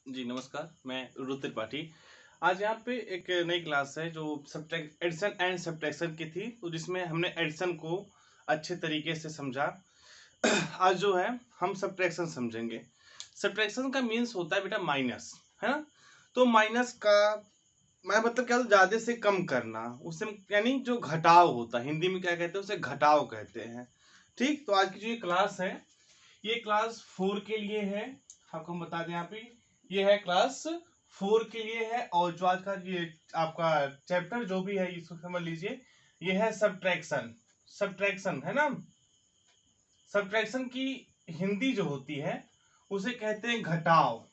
जी नमस्कार, मैं रुद्र त्रिपाठी। आज यहाँ पे एक नई क्लास है जो सब्ट्रैक्ट एडिशन एंड सब्ट्रैक्शन की थी, तो जिसमें हमने एडिशन को अच्छे तरीके से समझा। आज जो है हम सब्ट्रैक्शन समझेंगे। सब्ट्रैक्शन का मीन्स होता है बेटा माइनस, है ना। तो माइनस का मैं मतलब क्या, ज्यादा से कम करना, उससे यानी जो घटाव होता है, हिंदी में क्या कहते हैं, उसे घटाव कहते हैं। ठीक, तो आज की जो ये क्लास है, ये क्लास 4 के लिए है। आपको हम बता दें यहाँ पे, ये है क्लास 4 के लिए है। और जो आज का ये आपका चैप्टर जो भी है, इसको समझ लीजिए, ये है सब्ट्रैक्शन। सब्ट्रैक्शन है ना। सब्ट्रैक्शन की हिंदी जो होती है उसे कहते हैं घटाव।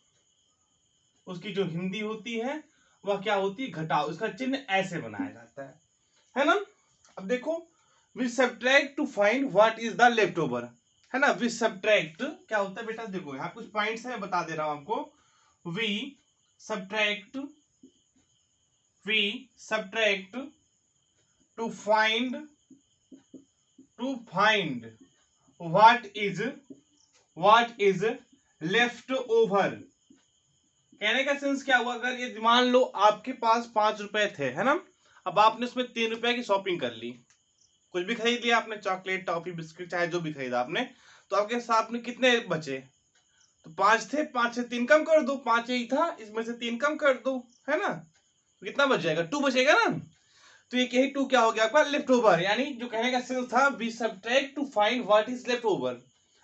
उसकी जो हिंदी होती है वह क्या होती है, घटाव। इसका चिन्ह ऐसे बनाया जाता है ना। अब देखो, we subtract to find what is the left over, है ना। वी सब्ट्रैक्ट क्या होता है बेटा, देखो यहाँ कुछ पॉइंट्स है, बता दे रहा हूं आपको। We subtract, we subtract to find, to find what is left over. कहने का सेंस क्या हुआ, अगर ये मान लो आपके पास 5 रुपए थे, है ना। अब आपने उसमें 3 रुपए की शॉपिंग कर ली, कुछ भी खरीद लिया आपने, चॉकलेट, टॉफी, बिस्किट, चाहे जो भी खरीदा आपने। तो आपके साथ में कितने बचे, तो 5 थे, 5 से 3 कम कर दो, 5 यही था, इसमें से 3 कम कर दो, है ना। तो कितना बच जाएगा, 2 बचेगा ना। तो ये यही 2 क्या हो गया आपका, लेफ्ट ओवर। यानी जो कहने का सेंस था, we subtract to find what is left over.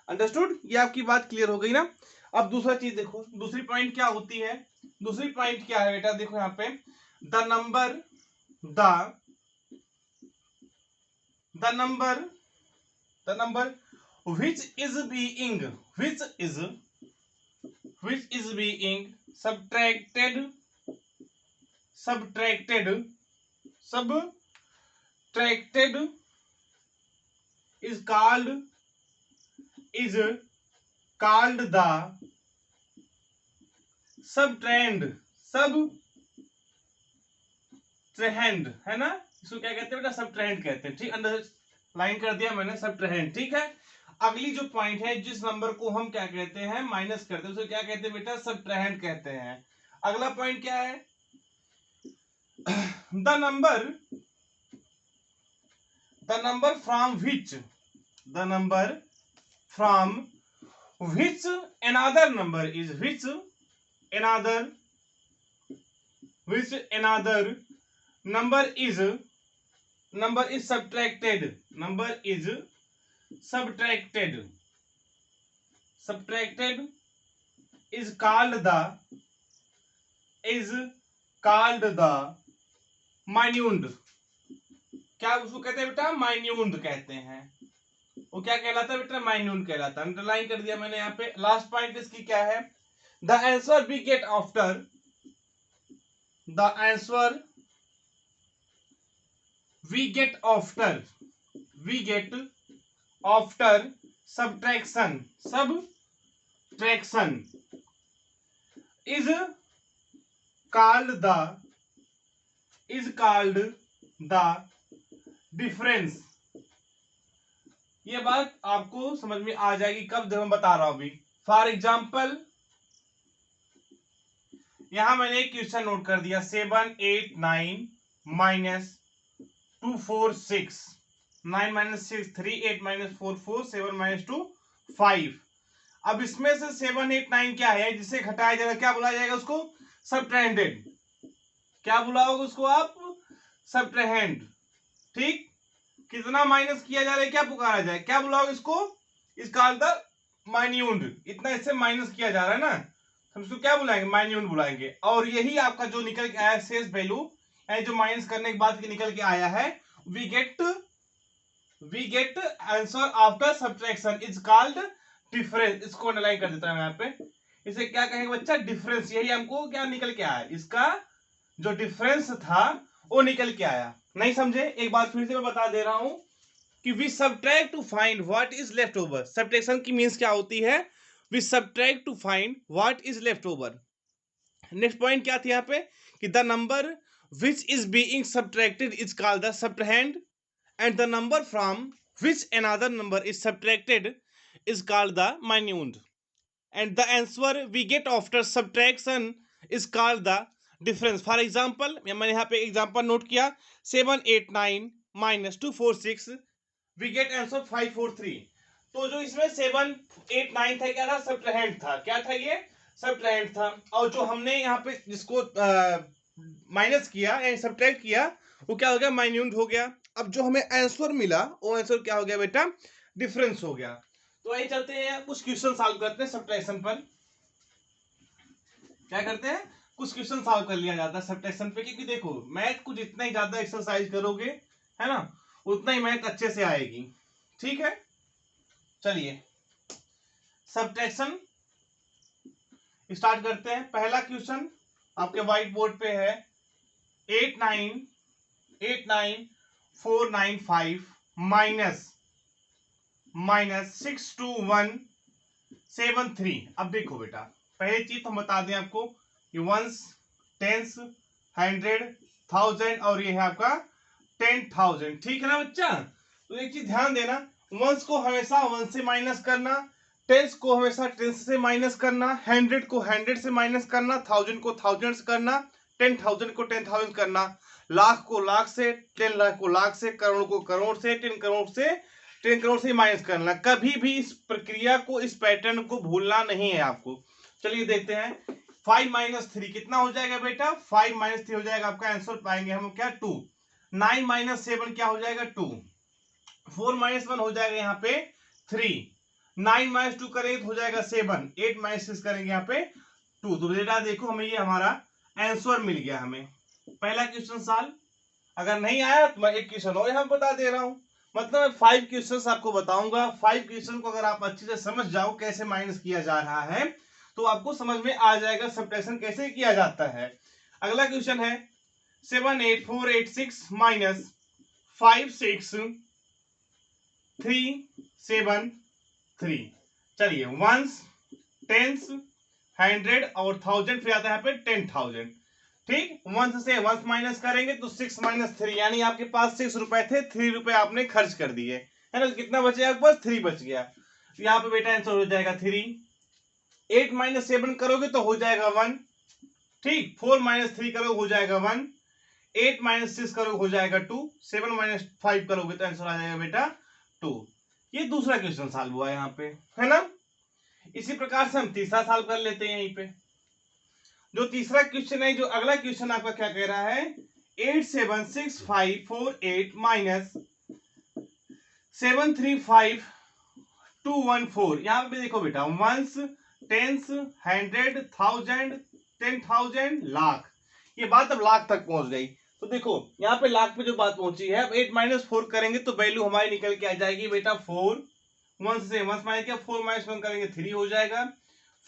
Understood, ये आपकी बात क्लियर हो गई ना। अब दूसरा चीज देखो, दूसरी पॉइंट क्या होती है। दूसरी पॉइंट क्या है बेटा, देखो यहाँ पे, the number, the the number the number which is being, which is being subtracted, subtracted is called, is called the subtrahend, subtrahend, है ना। इसको क्या कहते हैं बेटा, सबट्रेंड कहते हैं। ठीक, अंडर लाइन कर दिया मैंने, सबट्रेंड। ठीक है, अगली जो पॉइंट है, जिस नंबर को हम क्या कहते हैं, माइनस करते हैं, उसे क्या कहते हैं बेटा, सबट्रेंड कहते हैं। अगला पॉइंट क्या है, the number, the number from which, the number from which another number is, another which another number is, number is subtracted, number is subtracted, subtracted is called the, is called the minute। क्या उसको कहते हैं बेटा, minute कहते हैं। वो क्या कहलाता है बेटा, माइन्यूट कहलाता है। अंडरलाइन कर दिया मैंने यहाँ पे। लास्ट पॉइंट इसकी क्या है, the answer we get after, the answer we get after, we get after subtraction, subtraction is called the, is called the difference. ये बात आपको समझ में आ जाएगी कब, जब मैं बता रहा हूं अभी। फॉर एग्जाम्पल, यहां मैंने एक क्वेश्चन नोट कर दिया, 7 8 9 माइनस 2 4 6, 9 माइनस 6 3, 8 माइनस 4 4, 7 माइनस 2 5। अब इसमें से 7 8 9 क्या है, जिसे घटाया जाएगा, क्या बुलाया जाएगा उसको, सबट्रेंडेड। क्या बुलाओगे उसको आप, सबट्रेंड। ठीक, कितना माइनस किया जा रहा है, क्या पुकारा जाए, क्या बुलाओगे इसको, इसका माइन्यूट। इतना इससे माइनस किया जा रहा है ना, हम इसको क्या बुलाएंगे, माइन्यूट बुलाएंगे। और यही आपका जो निकल के आया शेष वैल्यू, जो माइनस करने के बाद निकल के आया है, we get answer after subtraction is called difference. इसको अंडरलाइन कर देता हूं यहाँ पे। इसे क्या कहेंगे बच्चा, डिफरेंस। यही हमको क्या निकल के आया, इसका जो डिफरेंस था वो निकल के आया। नहीं समझे, एक बार फिर से मैं बता दे रहा हूं कि we subtract to find what is left over. Subtraction की मींस क्या होती है, we subtract to find what is left over. Next point क्या था यहाँ पे, कि the number which is being subtracted is called the subtrahend, and the number from which another number is subtracted is called the minuend. and the answer we get after subtraction is called the difference. For example, मैंने यहाँ पे example note किया, 789 minus 246 we get answer 543। तो जो इसमें 789 था क्या था, सब्ट्रैहेंड था। क्या था ये, सब्ट्रैहेंड था। और जो हमने यहाँ पे जिसको माइनस किया या सब्ट्रैक्ट किया वो क्या हो गया, माइन्यूट हो गया। अब जो हमें आंसर मिला वो आंसर क्या हो गया बेटा, डिफरेंस हो गया। तो वही चलते हैं कुछ क्वेश्चन सॉल्व करते हैं सब्ट्रैक्शन पर। क्या करते हैं, कुछ क्वेश्चन सॉल्व कर लिया जाता है सब्ट्रैक्शन पे, क्योंकि देखो मैथ को जितना ही ज्यादा एक्सरसाइज करोगे है ना, उतना ही मैथ अच्छे से आएगी। ठीक है, चलिए सब्ट्रैक्शन स्टार्ट करते हैं। पहला क्वेश्चन आपके व्हाइट बोर्ड पे है, 8989495 माइनस 62173। अब देखो बेटा, पहली चीज तो हम बता दें आपको, ये वंस, टेंस, 100, 1000 और ये है आपका 10,000। ठीक है ना बच्चा। तो एक चीज ध्यान देना, वंस को हमेशा 1 से माइनस करना, टेंस को हमेशा 10 से माइनस करना, 100 को 100 से माइनस करना, 1000 को 1000 से करना, 10,000 को 10,000 करना, लाख को लाख से, 10 लाख को लाख से, करोड़ को करोड़ से, 10 करोड़ से 10 करोड़ से माइनस करना। कभी भी इस प्रक्रिया को, इस पैटर्न को भूलना नहीं है आपको। चलिए देखते हैं, 5 माइनस 3 कितना हो जाएगा बेटा, 5 माइनस 3 हो जाएगा आपका आंसर पाएंगे हम क्या, 2। 9 माइनस 7 क्या हो जाएगा, 2। 4 माइनस 1 हो जाएगा यहाँ पे 3। 9 माइनस 2 करेंगे तो हो जाएगा 7। 8 माइनस 6 करेंगे यहाँ पे 2। तो बेटा देखो हमें ये हमारा आंसर मिल गया हमें। पहला क्वेश्चन सॉल्व। अगर नहीं आया तो मैं एक क्वेश्चन और यहाँ बता दे रहा हूँ, मतलब मैं 5 क्वेश्चन आपको बताऊंगा। 5 क्वेश्चन को अगर आप अच्छे से समझ जाओ कैसे माइनस किया जा रहा है तो आपको समझ में आ जाएगा सब्ट्रैक्शन कैसे किया जाता है। अगला क्वेश्चन है 78486 माइनस 56373। चलिए वंस, टेंस, 100 और 1000, फिर आता है यहाँ पे 10,000। ठीक, वंस से वंस माइनस करेंगे तो 6 माइनस 3, यानी आपके पास 6 रुपए थे, 3 रुपए आपने खर्च कर दिए है ना, कितना बचेगा आपके पास, 3 बच गया। यहाँ पे बेटा आंसर हो जाएगा 3। 8 माइनस 7 करोगे तो हो जाएगा 1। ठीक, 4 माइनस 3 करोगे हो जाएगा 1। 8 माइनस 6 करोगे हो जाएगा 2। 7 माइनस 5 करोगे तो आंसर आ जाएगा बेटा 2। ये दूसरा क्वेश्चन सॉल्व हुआ यहाँ पे, है ना। इसी प्रकार से हम तीसरा सॉल्व कर लेते हैं। यहीं पे जो तीसरा क्वेश्चन है, जो अगला क्वेश्चन आपका क्या कह रहा है, 876548 माइनस 735214। यहाँ पे देखो बेटा, वंस, टेंस, 100, 1000, 10,000, लाख, ये बात अब लाख तक पहुंच गई। तो देखो यहाँ पे लाख पे जो बात पहुंची है, अब 8 माइनस 4 करेंगे तो वैल्यू हमारी निकल के आ जाएगी बेटा 4। वंस से वंस माइनस किया, 4 माइनस 1 करेंगे 3 हो जाएगा।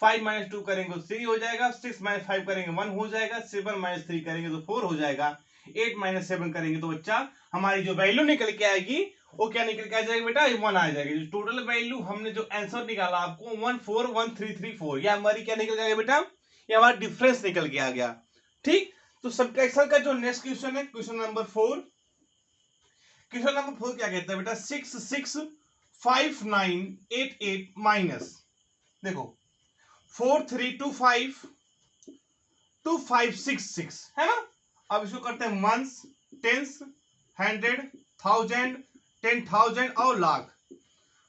5 माइनस 2 करेंगे तो 3 हो जाएगा। 6 माइनस 5 करेंगे 1 हो जाएगा। 7 माइनस 3 करेंगे तो 4 हो जाएगा। 8 माइनस 7 करेंगे तो बच्चा हमारी जो वैल्यू निकल के आएगी वो क्या निकल के आ जाएगी बेटा, 1 आ जाएगी। जो टोटल वैल्यू हमने जो आंसर निकाला आपको 141334, ये हमारी क्या निकल जाएगा बेटा, ये हमारा डिफरेंस निकल के आ गया। ठीक, तो सब्ट्रैक्शन का जो नेक्स्ट क्वेश्चन है, क्वेश्चन नंबर 4। क्वेश्चन नंबर 4 क्या कहता है बेटा, 665988 माइनस, देखो 43252566 है ना। अब इसको करते हैं वंस, टेंस, 100, 1000, 10,000 और लाख।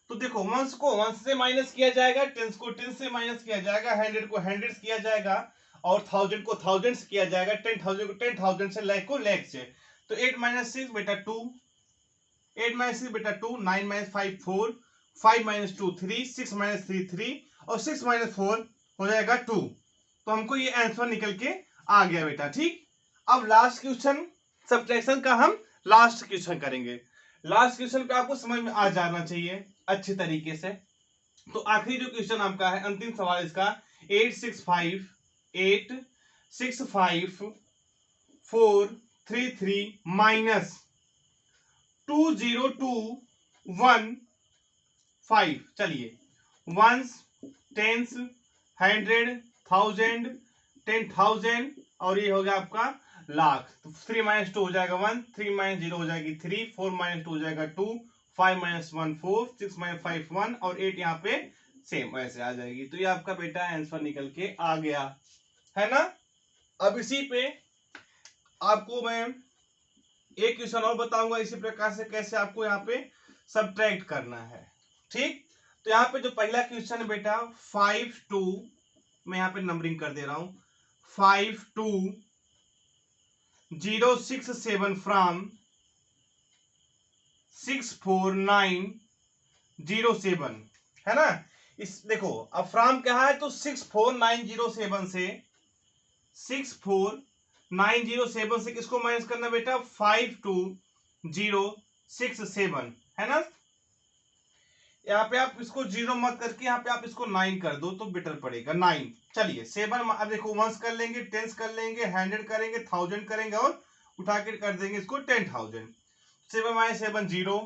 तो देखो वंस को वंस से माइनस किया जाएगा, टेंस को 10 से माइनस किया जाएगा, 100 को 100 किया जाएगा और 1000 को 1000 से किया जाएगा, 10,000 को 10,000 से, लाख को लाख से। तो 8 माइनस 6 बेटा 2, 8 माइनस 6 बेटा 2, 9 माइनस 5 4, 5 माइनस 2 3, 6 माइनस 3 3 और 6 माइनस 4 हो जाएगा 2। तो हमको ये आंसर निकल के आ गया बेटा। ठीक, अब लास्ट क्वेश्चन सब्ट्रैक्शन का हम लास्ट क्वेश्चन करेंगे। लास्ट क्वेश्चन पे आपको समझ में आ जाना चाहिए अच्छे तरीके से। तो आखिरी जो क्वेश्चन आपका है, अंतिम सवाल इसका, 8658654433 माइनस 20215। चलिए वंस, टेंस, 100, 1000, 10,000 और ये हो गया आपका लाख। तो 3 माइनस 2 हो जाएगा 1, 3 माइनस 0 हो जाएगी 3, 4 माइनस 2 हो जाएगा 2, 5 माइनस 1 4, 6 माइनस 5 1 और 8 यहाँ पे सेम ऐसे आ जाएगी। तो ये आपका बेटा आंसर निकल के आ गया है ना। अब इसी पे आपको मैं एक क्वेश्चन और बताऊंगा इसी प्रकार से कैसे आपको यहाँ पे सब्ट्रैक्ट करना है। ठीक, तो यहाँ पे जो पहला क्वेश्चन है बेटा 5 2, मैं यहाँ पे नंबरिंग कर दे रहा हूं, 5 2 0 6 7 फ्रॉम 6 4 9 0 7 है ना। इस देखो अब फ्रॉम क्या है तो 6 4 9 0 7 से 6 4 9 0 7 से किसको माइनस करना बेटा 5 2 0 6 7 है ना। यहाँ पे आप इसको 0 मत करके यहाँ पे आप इसको 9 कर दो तो बेटर पड़ेगा 9। चलिए 7 अब देखो वंस कर लेंगे, टेंस कर लेंगे, 100 करेंगे, 1000 करेंगे और उठा के कर देंगे इसको 10,000। 7 - 7 0,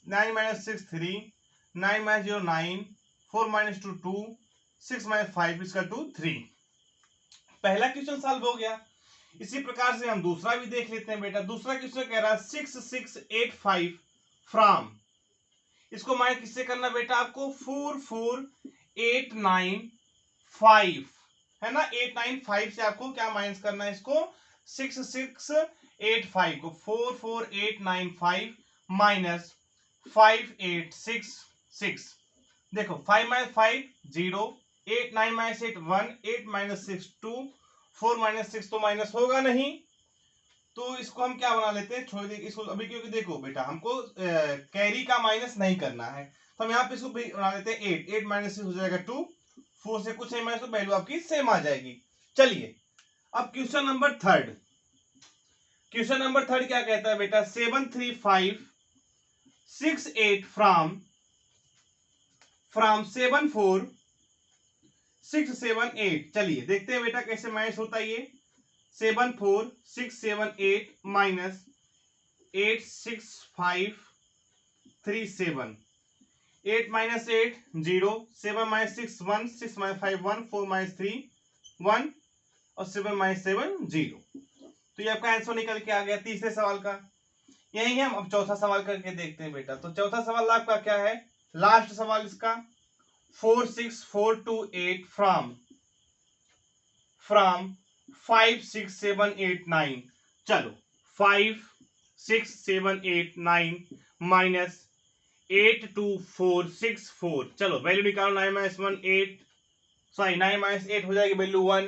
9 - 6 3, 9 - 0 9, 4 - 2 2, 6 - 5 इसका 2 3। पहला क्वेश्चन सॉल्व हो गया। इसी प्रकार से हम दूसरा भी देख लेते हैं बेटा। दूसरा क्वेश्चन कह रहा है 6 6 8 5 फ्रॉम, इसको माइनस किससे करना बेटा आपको 4 4 8 9 5 है ना। 8 9 5 से आपको क्या माइनस करना है इसको 6 6 8 5 को 4 4 8 9 5 माइनस 5 8 6 6। देखो 5 - 5 0, 8 9 - 8 1, 8 - 6 2, 4 - 6 तो माइनस होगा नहीं, तो इसको हम क्या बना लेते हैं, छोड़ देंगे इसको अभी, क्योंकि देखो बेटा हमको कैरी का माइनस नहीं करना है, तो हम यहाँ पे इसको बना लेते हैं 8 8 - 6 हो जाएगा 2, 4 से कुछ नहीं माइनस तो वैल्यू आपकी सेम आ जाएगी। चलिए अब question number third. Question number third क्या कहता है बेटा 7 3 5 6 8 फ्रॉम 7 4 6 7 8। चलिए देखते हैं बेटा कैसे माइनस होता है ये 7 4 6 7 8 माइनस 8 6 5 3 7, 8 - 8 0, 7 - 6 1, 6 - 5 1, 4 - 3 1 और 7 - 7 0। तो ये आपका आंसर निकल के आ गया तीसरे सवाल का। यही हम अब चौथा सवाल करके देखते हैं बेटा। तो चौथा सवाल आपका क्या है, लास्ट सवाल इसका 4 6 4 2 8 फ्रॉम 5 6 7 8 9। चलो 5 6 7 8 9 माइनस 8 2 4 6 4। चलो वैल्यू निकालो 9 - 1 8, सॉरी 9 - 8 हो जाएगी वैल्यू 1,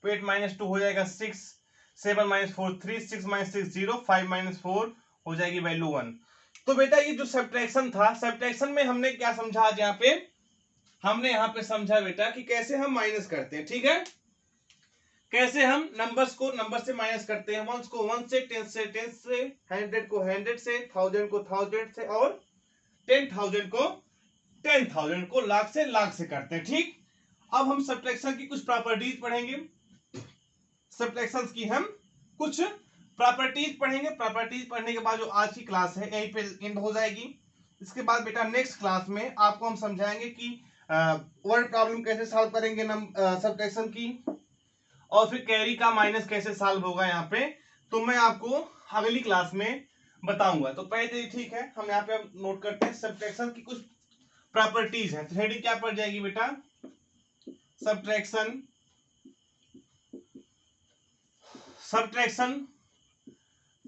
8 - 2 हो जाएगा 6, 7 - 4 3, 6 - 6 0, 5 - 4 हो जाएगी वैल्यू 1। तो बेटा ये जो सब्ट्रैक्शन था, सब्ट्रैक्शन में हमने क्या समझा आज यहाँ पे, हमने यहाँ पे समझा बेटा कि कैसे हम माइनस करते हैं। ठीक है, कैसे हम नंबर्स को नंबर से माइनस करते हैं, वंस को 1 से, 10 से 10 से, 100 को 100 से, 1000 को 1000 से और 10,000 को 10,000 को लाख से करते हैं। ठीक, अब हम सब्ट्रैक्शन की कुछ प्रॉपर्टीज पढ़ेंगे, सब्ट्रैक्शन की हम कुछ प्रॉपर्टीज पढ़ेंगे। प्रॉपर्टीज पढ़ने के बाद जो आज की क्लास है यहीं पे एंड हो जाएगी। इसके बाद बेटा नेक्स्ट क्लास में आपको हम समझाएंगे कि वर्ड प्रॉब्लम कैसे सॉल्व करेंगे सब्ट्रैक्शन की, और फिर कैरी का माइनस कैसे सॉल्व होगा यहाँ पे, तो मैं आपको अगली क्लास में बताऊंगा। तो पहले ठीक है, हम यहाँ पे नोट करते हैं सब्ट्रैक्शन की कुछ प्रॉपर्टीज है। तो हेडिंग क्या पड़ जाएगी बेटा, subtraction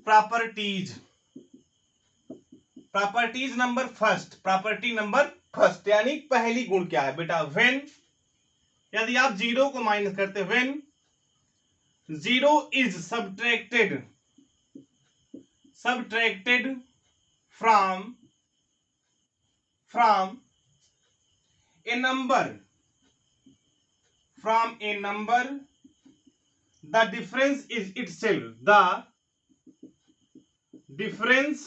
properties. Properties number first, property number first यानी पहली गुण क्या है बेटा, व्हेन, यदि आप जीरो को माइनस करते, when zero is subtracted from A number, the difference is itself, the difference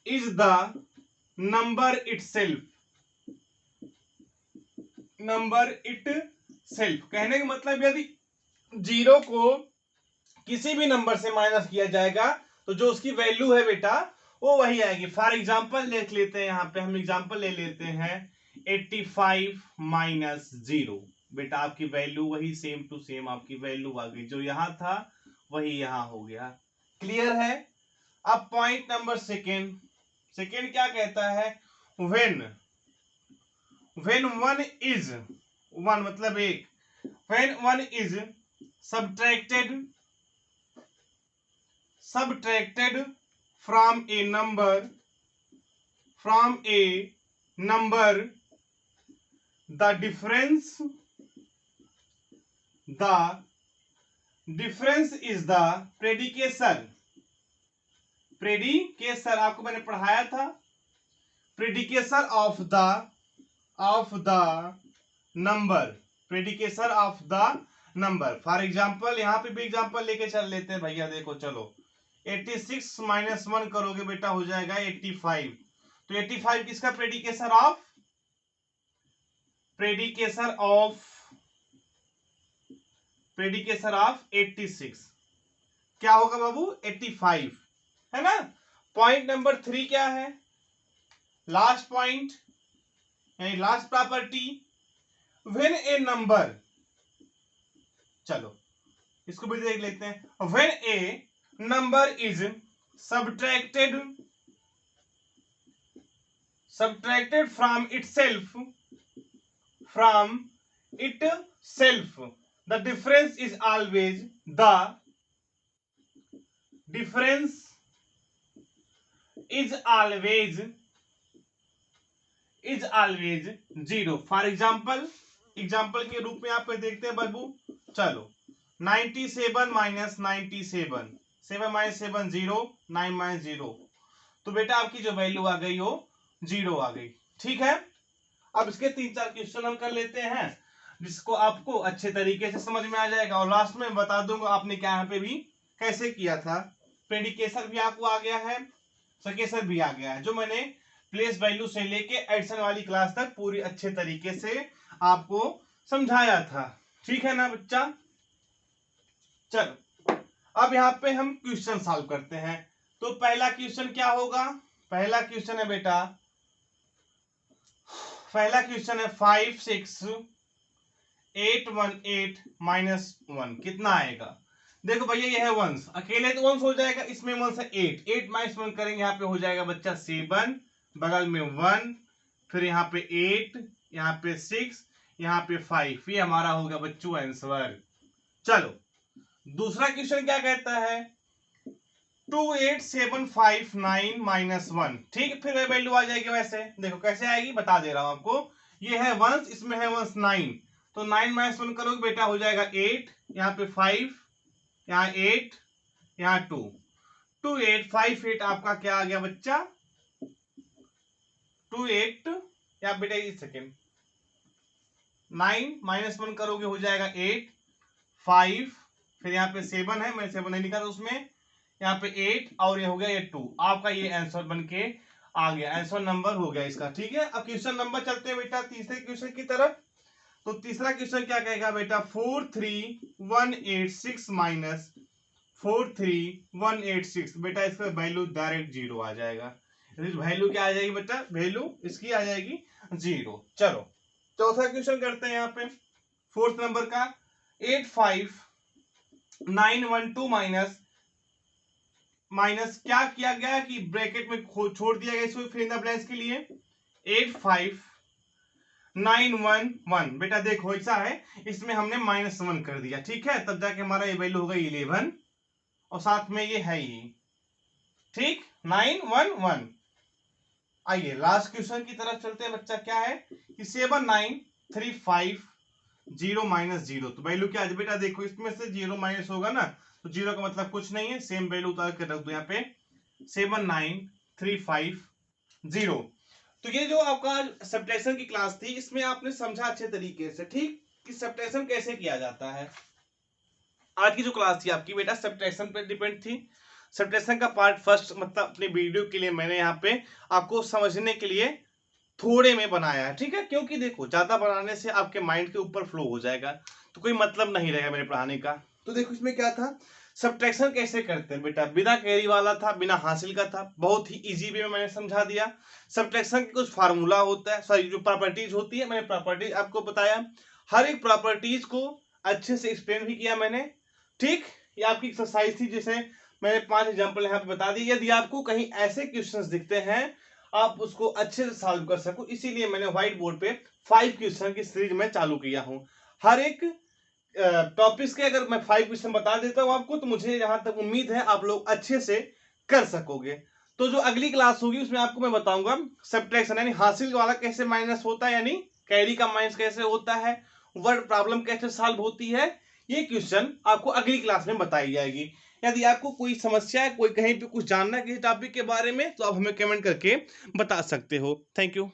is the number itself, कहने का मतलब यदि जीरो को किसी भी नंबर से माइनस किया जाएगा तो जो उसकी वैल्यू है बेटा वो वही आएगी। फॉर एग्जांपल देख लेते हैं, यहाँ पे हम एग्जांपल ले लेते हैं 85 - 0। बेटा आपकी वैल्यू वही सेम टू सेम आपकी वैल्यू आ गई, जो यहां था वही यहां हो गया। क्लियर है। अब पॉइंट नंबर सेकेंड क्या कहता है, when when one is, one मतलब एक, when one is subtracted from A number, the difference is the predicator आपको मैंने पढ़ाया था, predicator of the number, for example यहाँ पे भी एग्जाम्पल लेके चल लेते हैं भैया। देखो चलो 86 माइनस 1 करोगे बेटा हो जाएगा 85, तो 85 किसका प्रेडिकेटर ऑफ 86 क्या होगा बाबू 85, है ना। पॉइंट नंबर 3 क्या है, लास्ट पॉइंट यानी last property, when A number, चलो इसको भी देख लेते हैं। When A number is subtracted from itself, the difference is always zero। For example के रूप में आप देखते हैं बाबू, चलो 97 माइनस 97, 7 माइनस 7 0, 9 माइनस 0, तो बेटा आपकी जो वैल्यू आ गई हो 0 आ गई। ठीक है, अब इसके 3-4 क्वेश्चन हम कर लेते हैं जिसको आपको अच्छे तरीके से समझ में आ जाएगा, और लास्ट में बता दूंगा आपने क्या यहाँ पे भी कैसे किया था। प्रेडिकेटर भी आपको आ गया है, सकेसर भी आ गया है, जो मैंने प्लेस वैल्यू से लेके एडिशन वाली क्लास तक पूरी अच्छे तरीके से आपको समझाया था। ठीक है ना बच्चा, चलो अब यहाँ पे हम क्वेश्चन सॉल्व करते हैं। तो पहला क्वेश्चन क्या होगा, पहला क्वेश्चन है बेटा, पहला क्वेश्चन है 5 6 8 1 8 माइनस 1 कितना आएगा। देखो भैया ये है वंस, अकेले तो वंस हो जाएगा, इसमें वंस है 8, 8 माइनस 1 करेंगे यहाँ पे हो जाएगा बच्चा 7, बगल में 1, फिर यहाँ पे 8, यहाँ पे 6, यहाँ पे 5, ये हमारा होगा बच्चों आंसर। चलो दूसरा क्वेश्चन क्या कहता है, 28759 माइनस 1, ठीक, फिर वैल्यू आ जाएगी। वैसे देखो कैसे आएगी बता दे रहा हूं आपको, ये है वंस, इसमें है वंस 9, तो 9 माइनस 1 करोगे बेटा हो जाएगा 8, यहाँ पे 5, यहाँ 8, यहाँ 2, 2858 आपका क्या आ गया बच्चा 28, या बेटा एक सेकेंड, 9 माइनस 1 करोगे हो जाएगा 8, 5, फिर यहाँ पे 7 है, मैं 7 नहीं निकाला उसमें, यहाँ पे 8 और ये हो गया ये 2, आपका ये आंसर बन के आ गया, आंसर नंबर हो गया इसका। ठीक है, अब क्वेश्चन नंबर चलते हैं बेटा तीसरे क्वेश्चन की तरफ। तो तीसरा क्वेश्चन क्या कहेगा बेटा, 43186 माइनस 43186, बेटा इसका वैल्यू डायरेक्ट 0 आ जाएगा। वैल्यू क्या आ जाएगी बेटा, वैल्यू इसकी आ जाएगी 0। चलो चौथा क्वेश्चन करते हैं यहाँ पे, फोर्थ नंबर का, 85912 माइनस क्या किया गया कि ब्रैकेट में छोड़ दिया गया इसको फिल इन द ब्लैंक्स के लिए, 85911, बेटा देखो ऐसा है, इसमें हमने -1 कर दिया, ठीक है, तब जाके हमारा ये वैल्यू होगा 11, और साथ में ये है ये, ठीक, 911। आइए लास्ट क्वेश्चन की तरफ चलते हैं बच्चा, क्या है कि 79350 माइनस 0, तो वैल्यू क्या है बेटा, देखो इसमें से 0 माइनस होगा ना, तो 0 का मतलब कुछ नहीं है, सेम वैल्यू उतार के रख दो यहाँ पे 79350। तो ये जो आपका सब्ट्रैक्शन की क्लास थी, इसमें आपने समझा अच्छे तरीके से, ठीक, कि सब्ट्रैक्शन कैसे किया जाता है। आज की जो क्लास थी आपकी बेटा सब्ट्रैक्शन पे डिपेंड थी। सब्ट्रैक्शन का पार्ट फर्स्ट मतलब अपने वीडियो के लिए मैंने यहाँ पे आपको समझने के लिए थोड़े में बनाया है, ठीक है, क्योंकि देखो ज्यादा बनाने से आपके माइंड के ऊपर फ्लो हो जाएगा, तो कोई मतलब नहीं रहेगा मेरे पढ़ाने का। तो देखो इसमें क्या था, सब्ट्रैक्शन कैसे करते हैं बेटा, बिना कैरी वाला था, बिना हासिल का था, बहुत ही इजी वे में मैंने समझा दिया। सब्ट्रैक्शन के कुछ फार्मूला होता है, सॉरी जो प्रॉपर्टीज होती है, मैंने प्रॉपर्टीज आपको बताया, हर एक प्रॉपर्टीज को अच्छे से एक्सप्लेन भी किया मैंने, ठीक। ये आपकी एक्सरसाइज थी, जैसे मैंने 5 एग्जाम्पल यहाँ पे बता दी। यदि आपको कहीं ऐसे क्वेश्चंस दिखते हैं, आप उसको अच्छे से सॉल्व कर सको, इसीलिए मैंने व्हाइट बोर्ड पे 5 क्वेश्चन की सीरीज में चालू किया हूं। हर एक टॉपिक्स के अगर मैं 5 क्वेश्चन बता देता हूं आपको, तो मुझे यहां तक उम्मीद है आप लोग अच्छे से कर सकोगे। तो जो अगली क्लास होगी उसमें आपको मैं बताऊंगा सब्ट्रैक्शन, यानी हासिल वाला कैसे माइनस होता है, यानी कैरी का माइनस कैसे होता है, वर्ड प्रॉब्लम कैसे सॉल्व होती है, ये क्वेश्चन आपको अगली क्लास में बताई जाएगी। यदि आपको कोई समस्या है, कोई कहीं पे कुछ जानना है किसी टॉपिक के बारे में, तो आप हमें कमेंट करके बता सकते हो। Thank you.